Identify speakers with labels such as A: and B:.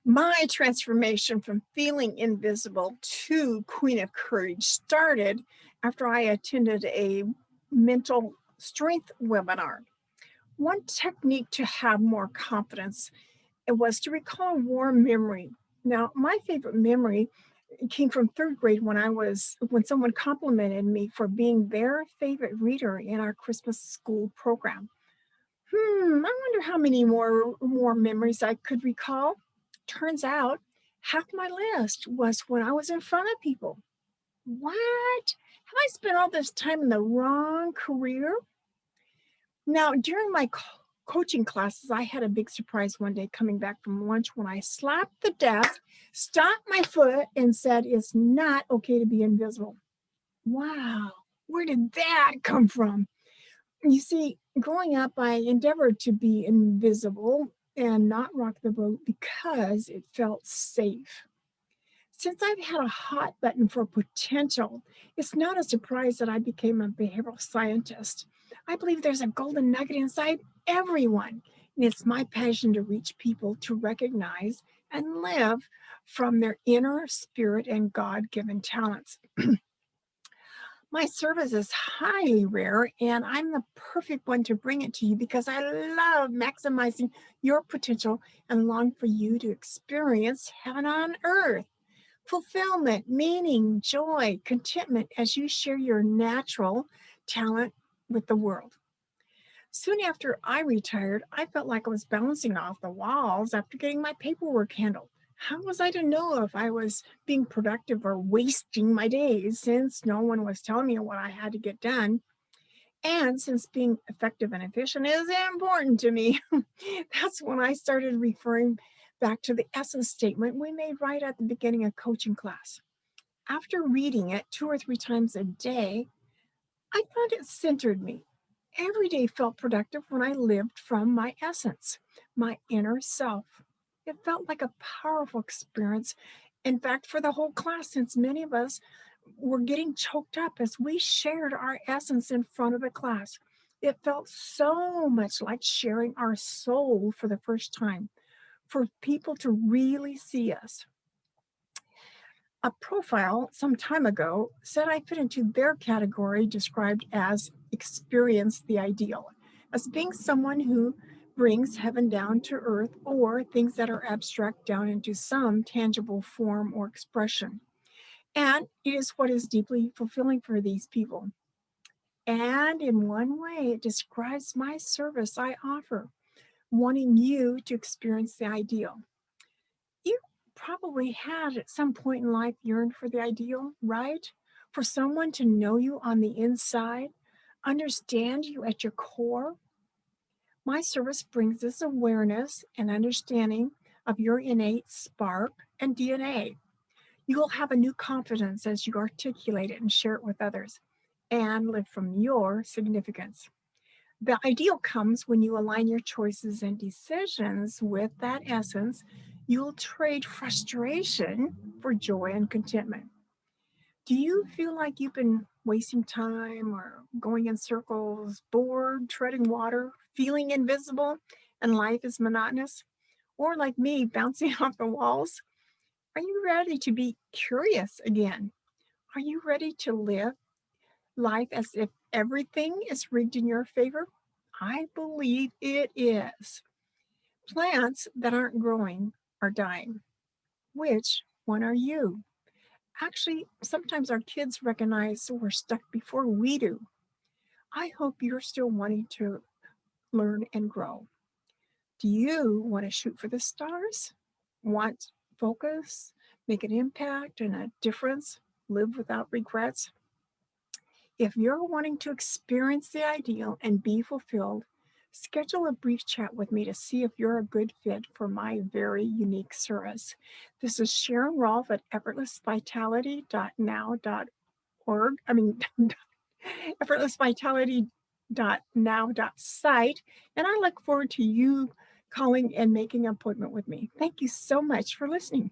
A: My transformation from feeling invisible to Queen of Courage started after I attended a mental strength webinar. One technique to have more confidence it was to recall a warm memory. Now, my favorite memory came from third grade when someone complimented me for being their favorite reader in our Christmas school program. I wonder how many more memories I could recall. Turns out half my list was when I was in front of people. What? Have I spent all this time in the wrong career? Now, during my coaching classes, I had a big surprise one day coming back from lunch when I slapped the desk, stomped my foot, and said, "It's not okay to be invisible." Wow, where did that come from? You see, growing up, I endeavored to be invisible and not rock the boat because it felt safe. Since I've had a hot button for potential, it's not a surprise that I became a behavioral scientist. I believe there's a golden nugget inside everyone, and it's my passion to reach people to recognize and live from their inner spirit and God given talents. My service is highly rare, and I'm the perfect one to bring it to you because I love maximizing your potential and long for you to experience heaven on earth. Fulfillment, meaning, joy, contentment as you share your natural talent with the world. Soon after I retired, I felt like I was bouncing off the walls after getting my paperwork handled. How was I to know if I was being productive or wasting my days since no one was telling me what I had to get done? And since being effective and efficient is important to me, that's when I started referring back to the essence statement we made right at the beginning of coaching class. After reading it 2 or 3 times a day, I found it centered me. Every day felt productive when I lived from my essence, my inner self. It felt like a powerful experience. In fact, for the whole class, since many of us were getting choked up as we shared our essence in front of the class, it felt so much like sharing our soul for the first time, for people to really see us. A profile some time ago said I fit into their category described as experience the ideal, as being someone who brings heaven down to earth or things that are abstract down into some tangible form or expression. And it is what is deeply fulfilling for these people. And in one way, it describes my service I offer, wanting you to experience the ideal. You probably had at some point in life yearned for the ideal, right? For someone to know you on the inside, understand you at your core. My service brings this awareness and understanding of your innate spark and DNA. You will have a new confidence as you articulate it and share it with others and live from your significance. The ideal comes when you align your choices and decisions with that essence. You'll trade frustration for joy and contentment. Do you feel like you've been wasting time or going in circles, bored, treading water, feeling invisible, and life is monotonous? Or like me, bouncing off the walls? Are you ready to be curious again? Are you ready to live life as if everything is rigged in your favor? I believe it is. Plants that aren't growing are dying. Which one are you? Actually, sometimes our kids recognize we're stuck before we do. I hope you're still wanting to learn and grow. Do you want to shoot for the stars? Want focus, make an impact and a difference, live without regrets? If you're wanting to experience the ideal and be fulfilled, schedule a brief chat with me to see if you're a good fit for my very unique service. This is Sharon Rolfe at effortlessvitality.now.org. effortlessvitality.now.site. And I look forward to you calling and making an appointment with me. Thank you so much for listening.